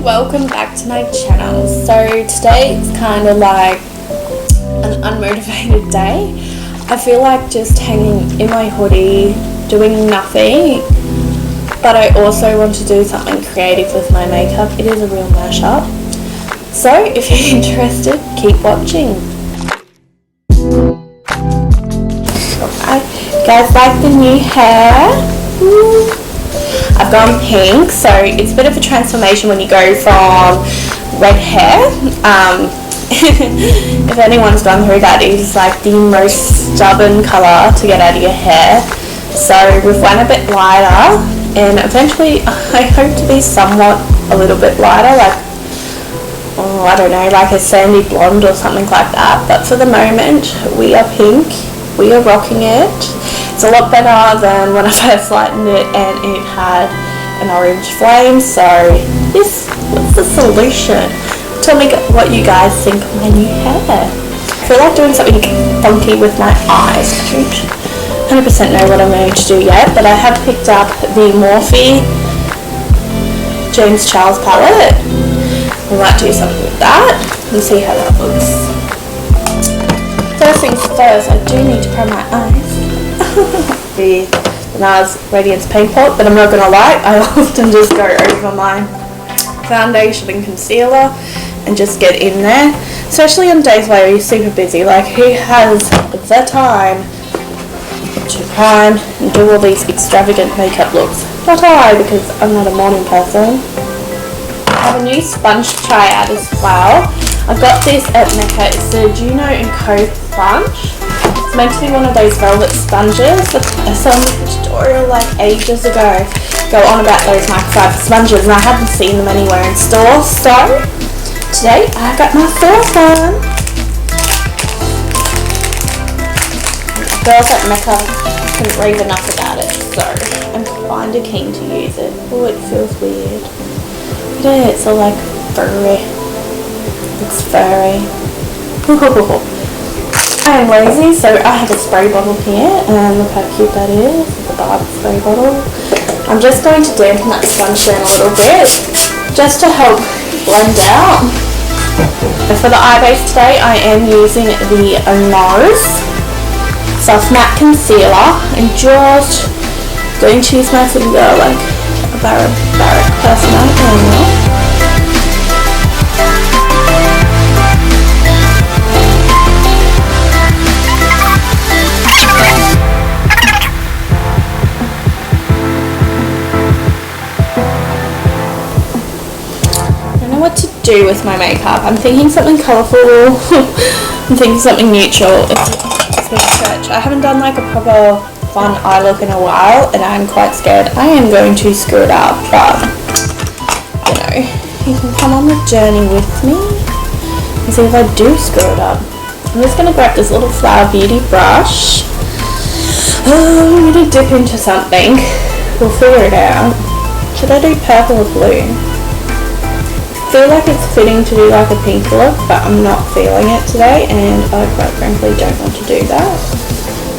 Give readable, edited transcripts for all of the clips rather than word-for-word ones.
welcome back to my channel. So today it's kind of like an unmotivated day. I feel like just hanging in my hoodie doing nothing, but I also want to do something creative with my makeup. It is a real mashup, so if you're interested, keep watching. Alright, guys, like the new hair? I've gone pink, so it's a bit of a transformation when you go from red hair. If anyone's gone through that, it is like the most stubborn colour to get out of your hair. So we've went a bit lighter, and eventually I hope to be somewhat a little bit lighter, like, I don't know, like a sandy blonde or something like that. But for the moment, we are pink. We are rocking it. It's a lot better than when I first lightened it and it had an orange flame. So this was the solution. Tell me what you guys think of my new hair. I feel like doing something funky with my eyes. I don't 100% know what I'm going to do yet, but I have picked up the Morphe James Charles palette. We might do something with that and see how that looks. First things first, I do need to prime my eyes. The NARS Radiance Paint Pot, but I'm not going to lie, I often just go over my foundation and concealer and just get in there, especially on days where you're super busy. Like, who has the time to prime and do all these extravagant makeup looks? Not I, because I'm not a morning person. I have a new sponge to try out as well. I got this at Mecca. It's the Juno & Co sponge. It's meant to be one of those velvet sponges. I saw in the tutorial like ages ago go on about those microfiber sponges, and I haven't seen them anywhere in stores. So today I got my first one. The girls at Mecca couldn't rave enough about it, so I'm kind of keen to use it. Oh, it feels weird. Look at it, it's all like furry. It's furry. I'm lazy, so I have a spray bottle here, and look how cute that is. It's a Barb spray bottle. I'm just going to dampen that sponge down a little bit, just to help blend out. And for the eye base today, I am using the NARS Soft Matte Concealer. I'm just going to use my finger like a barrack person. I don't know. What to do with my makeup. I'm thinking something colourful. I'm thinking something neutral. It's a bit stretch. I haven't done like a proper fun eye look in a while, and I'm quite scared I am going to screw it up, but you know, you can come on the journey with me and see if I do screw it up. I'm just going to grab this little Flower Beauty brush. I'm going to dip into something. We'll figure it out. Should I do purple or blue? I feel like it's fitting to do like a pink look, but I'm not feeling it today, and I quite frankly don't want to do that.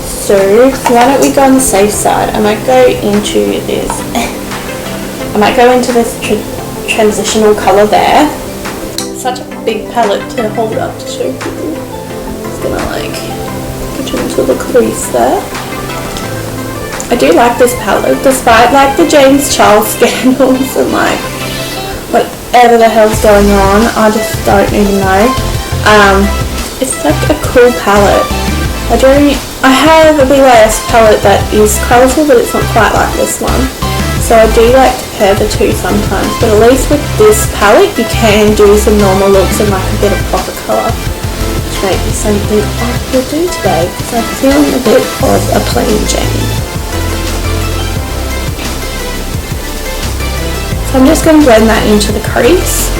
So why don't we go on the safe side? I might go into this. I might go into this transitional colour there. Such a big palette to hold up to show people. Just gonna like get into the crease there. I do like this palette, despite like the James Charles scandals and like whatever the hell's going on. I just don't even know. It's like a cool palette. I have a BYS palette that is colourful, but it's not quite like this one. So I do like to pair the two sometimes, but at least with this palette you can do some normal looks and like a bit of proper colour, which may be something I will do today because I'm feeling a bit of a plain Jane. So I'm just going to blend that into the crease.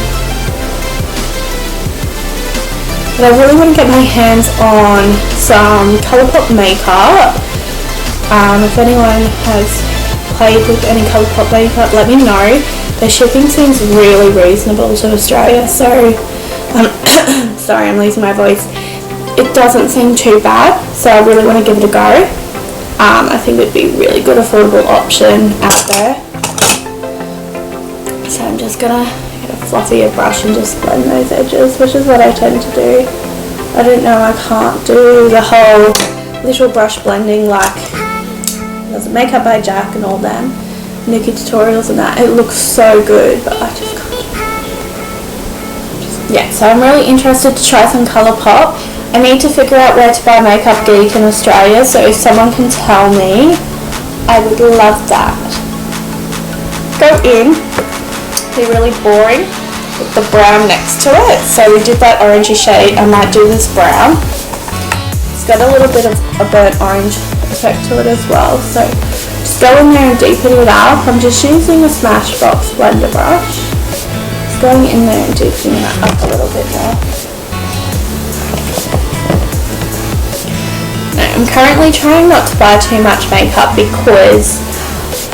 But I really want to get my hands on some Colourpop makeup. If anyone has played with any Colourpop makeup, let me know. Their shipping seems really reasonable to Australia, so sorry, I'm losing my voice. It doesn't seem too bad, so I really want to give it a go. I think it would be a really good affordable option out there. So I'm just gonna get a fluffier brush and just blend those edges, which is what I tend to do. I don't know, I can't do the whole little brush blending like there's Makeup by Jack and all them Nikki tutorials and that. It looks so good, but I just can't. Yeah, so I'm really interested to try some Colourpop. I need to figure out where to buy Makeup Geek in Australia, so if someone can tell me, I would love that. Go in, be really boring with the brown next to it. So we did that orangey shade. I might do this brown. It's got a little bit of a burnt orange effect to it as well. So just go in there and deepen it up. I'm just using a Smashbox blender brush. Just going in there and deepening that up a little bit more. I'm currently trying not to buy too much makeup because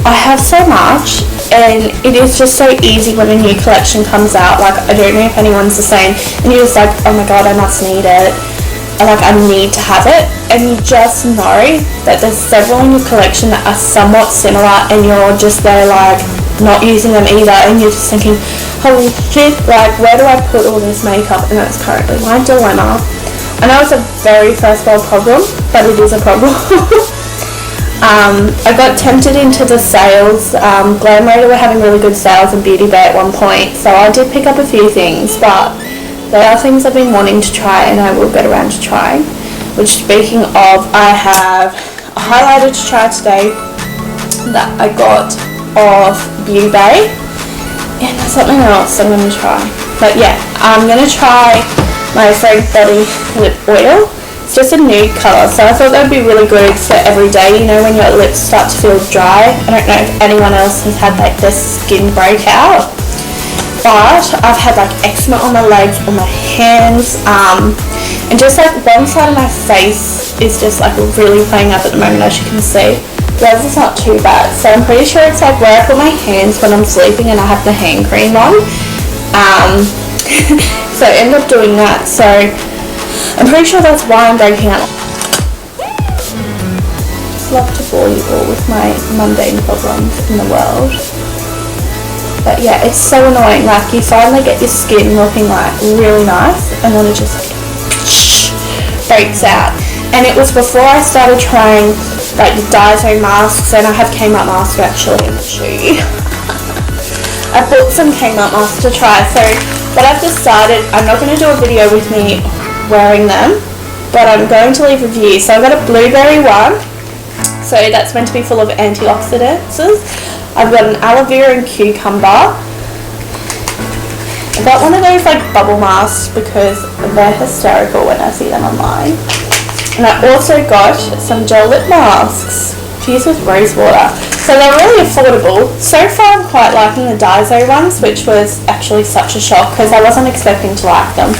I have so much, and it is just so easy when a new collection comes out. Like, I don't know if anyone's the same, and you're just like, oh my god, I must need it. Like, I need to have it, and you just know that there's several in your collection that are somewhat similar, and you're just there like not using them either, and you're just thinking, holy shit, like, where do I put all this makeup? And that's currently my dilemma. I know it's a very first world problem, but it is a problem. I got tempted into the sales. Glam Raider were having really good sales and Beauty Bay at one point, so I did pick up a few things, but there are things I've been wanting to try and I will get around to trying. Which, speaking of, I have a highlighter to try today that I got off Beauty Bay, and there's something else I'm going to try. But yeah, I'm going to try my Frank Body Lip Oil. It's just a nude colour, so I thought that would be really good for every day, you know, when your lips start to feel dry. I don't know if anyone else has had like this skin breakout, but I've had like eczema on my legs, on my hands, and just like one side of my face is just like really playing up at the moment, as you can see. The other is not too bad, so I'm pretty sure it's like where I put my hands when I'm sleeping and I have the hand cream on. So I end up doing that, so I'm pretty sure that's why I'm breaking out. Just love to bore you all with my mundane problems in the world. But yeah, it's so annoying, like you finally get your skin looking like really nice and then it just like breaks out. And it was before I started trying like the Daiso masks, and I have Kmart masks actually in the shoe. I bought some Kmart masks to try, so what I've decided, I'm not going to do a video with me wearing them, but I'm going to leave a review. So I've got a blueberry one, so that's meant to be full of antioxidants. I've got an aloe vera and cucumber. I got one of those like bubble masks because they're hysterical when I see them online. And I also got some gel lip masks to use with rose water. So they're really affordable. So far I'm quite liking the Daiso ones, which was actually such a shock because I wasn't expecting to like them.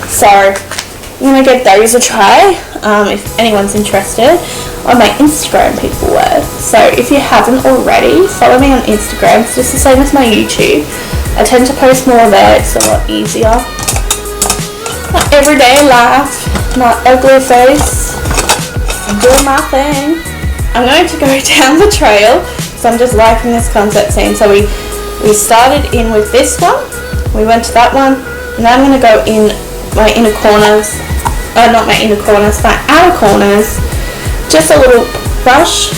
So I'm going to give those a try if anyone's interested on my Instagram, people were. So if you haven't already, follow me on Instagram. It's just the same as my YouTube. I tend to post more there, it's a lot easier. My everyday life, my ugly face, doing my thing. I'm going to go down the trail because I'm just liking this concept scene. So we started in with this one, we went to that one, and now I'm going to go in my inner corners, not my inner corners, my outer corners, just a little brush,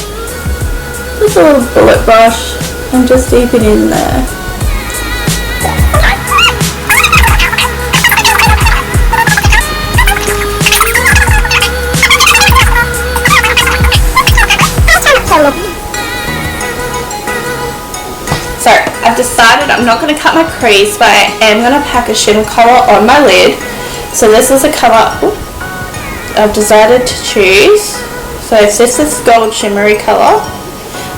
just a little bullet brush, and just deepen in there. So I've decided I'm not going to cut my crease, but I am going to pack a shimmer colour on my lid. So this is a colour I've decided to choose. So if this is gold shimmery colour,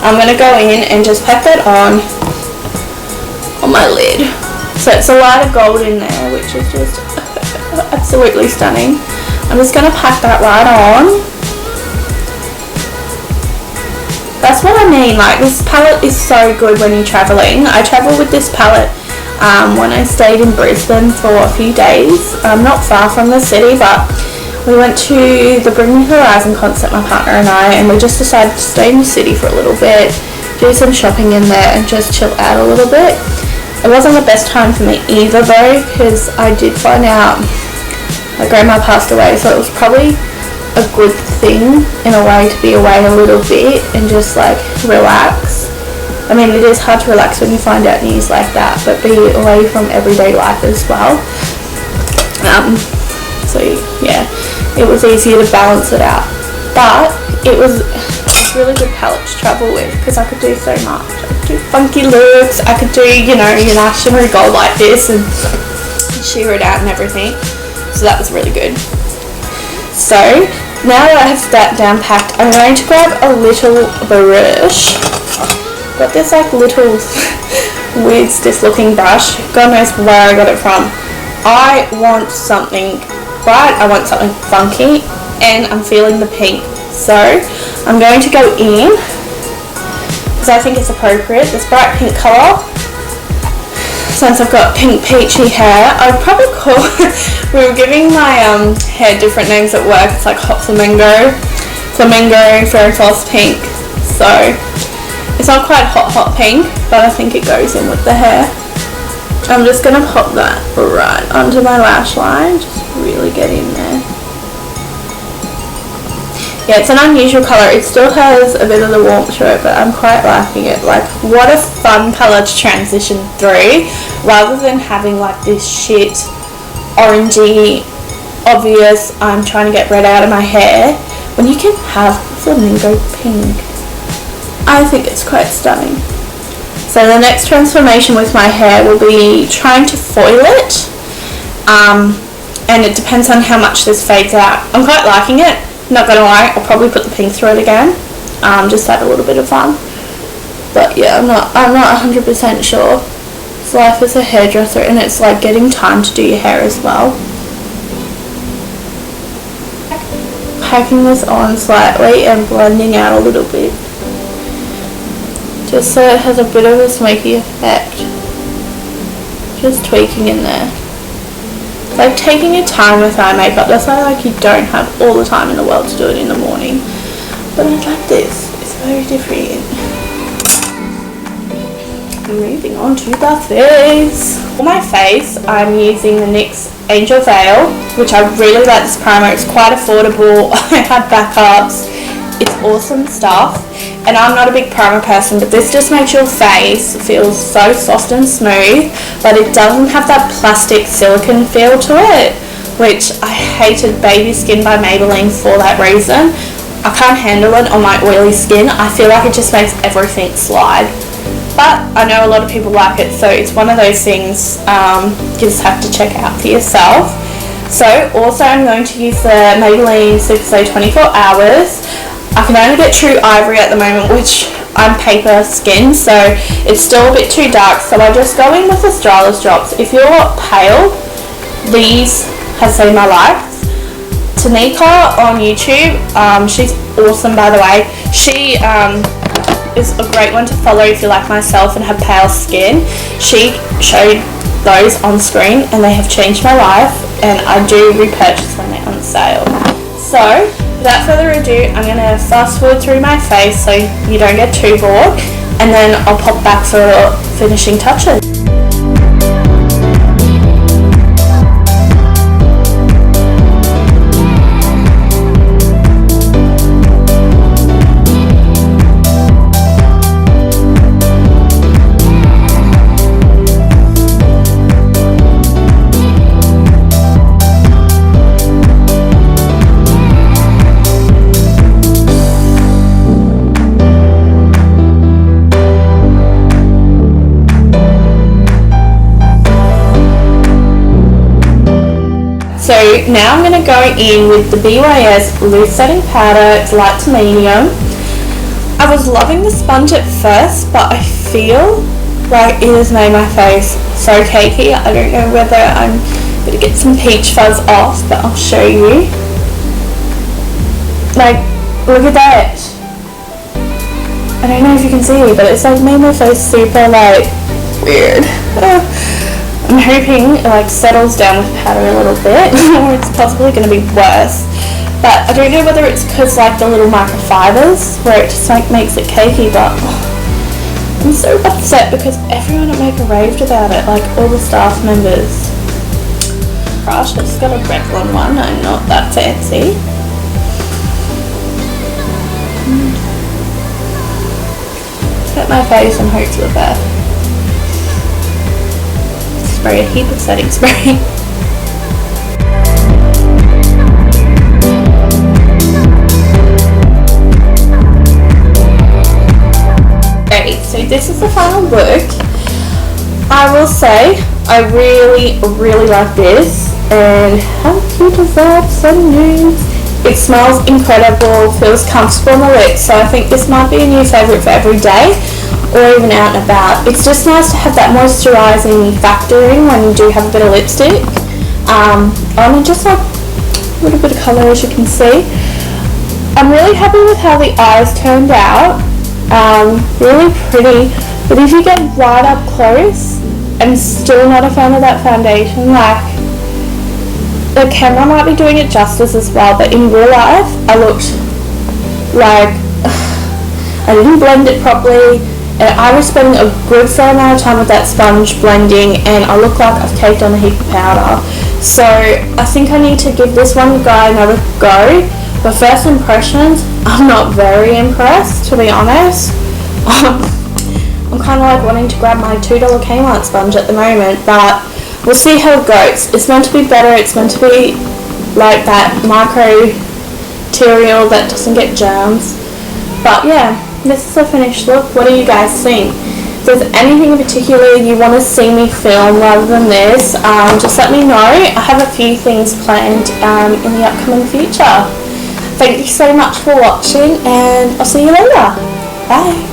I'm going to go in and just pack that on my lid. So it's a lighter gold in there, which is just absolutely stunning. I'm just going to pack that right on. That's what I mean, like this palette is so good when you're travelling. I travelled with this palette when I stayed in Brisbane for a few days, not far from the city, but we went to the Bring Me Horizon concert, my partner and I, and we just decided to stay in the city for a little bit, do some shopping in there and just chill out a little bit. It wasn't the best time for me either though, because I did find out my grandma passed away, so it was probably a good thing in a way to be away a little bit and just like relax. I mean, it is hard to relax when you find out news like that, but be away from everyday life as well. So yeah, it was easier to balance it out, but it was really good palette to travel with because I could do so much. I could do funky looks, I could do, you know, your nice shimmery gold like this and sheer it out and everything. So that was really good. So now that I have that down packed, I'm going to grab a little brush. Got this like little weird stiff looking brush. God knows where I got it from. I want something bright, I want something funky, and I'm feeling the pink. So I'm going to go in because I think it's appropriate, this bright pink colour. Since I've got pink peachy hair, I'd probably call we were giving my hair different names at work. It's like hot flamingo, fairy false pink. So it's not quite hot pink, but I think it goes in with the hair. I'm just gonna pop that right onto my lash line, just really get in there. Yeah, it's an unusual colour. It still has a bit of the warmth to it, but I'm quite liking it. Like, what a fun colour to transition through, rather than having like this shit orangey, obvious, I'm trying to get red out of my hair, when you can have flamingo pink. I think it's quite stunning. So the next transformation with my hair will be trying to foil it, and it depends on how much this fades out. I'm quite liking it. Not gonna lie, I'll probably put the pink through it again, just to have a little bit of fun. But yeah, I'm not 100% sure. It's life as a hairdresser, and it's like getting time to do your hair as well. Packing this on slightly and blending out a little bit, just so it has a bit of a smoky effect. Just tweaking in there. Like taking your time with eye makeup. That's why like you don't have all the time in the world to do it in the morning. But I like this. It's very different. Moving on to the face. For my face, I'm using the NYX Angel Veil, which I really like this primer. It's quite affordable. I have backups. It's awesome stuff. And I'm not a big primer person, but this just makes your face feel so soft and smooth, but it doesn't have that plastic silicone feel to it, which I hated Baby Skin by Maybelline for that reason. I can't handle it on my oily skin. I feel like it just makes everything slide. But I know a lot of people like it, so it's one of those things you just have to check out for yourself. So also I'm going to use the Maybelline Super Stay 24 Hours. I can only get True Ivory at the moment, which I'm paper skin, so it's still a bit too dark, so I just go in with the Stylist Drops. If you're pale, these have saved my life. Tanika on YouTube, she's awesome by the way. She is a great one to follow if you like myself and have pale skin. She showed those on screen and they have changed my life, and I do repurchase when they're on sale. So without further ado, I'm going to fast forward through my face so you don't get too bored, and then I'll pop back for finishing touches. So now I'm going to go in with the BYS Loose Setting Powder. It's light to medium. I was loving the sponge at first, but I feel like it has made my face so cakey. I don't know whether I'm going to get some peach fuzz off, but I'll show you. Like, look at that. I don't know if you can see, but it's like made my face super like weird. I'm hoping it like settles down with powder a little bit, or it's possibly going to be worse. But I don't know whether it's because like the little microfibers where it just like makes it cakey, but I'm so upset because everyone at Maker raved about it, like all the staff members. Gosh, I just got a Revlon one, I'm not that fancy. Set my face and hope for the best. Spray a heap of setting spray. So this is the final look. I will say I really like this, and how cute is that? So nude. It smells incredible, feels comfortable on the lips, so I think this might be a new favourite for every day or even out and about. It's just nice to have that moisturising factoring when you do have a bit of lipstick. And just like a little bit of colour, as you can see. I'm really happy with how the eyes turned out. Really pretty, but if you get right up close and still not a fan of that foundation, like the camera might be doing it justice as well, but in real life I looked like I didn't blend it properly, and I was spending a good fair amount of time with that sponge blending, and I look like I've caked on a heap of powder. So I think I need to give this one guy another go. But first impressions, I'm not very impressed, to be honest. I'm kind of like wanting to grab my $2 Kmart sponge at the moment, but we'll see how it goes. It's meant to be better, it's meant to be like that micro material that doesn't get germs. But yeah, this is the finished look. What do you guys think? If there's anything in particular you want to see me film rather than this, just let me know. I have a few things planned in the upcoming future. Thank you so much for watching, and I'll see you later. Bye.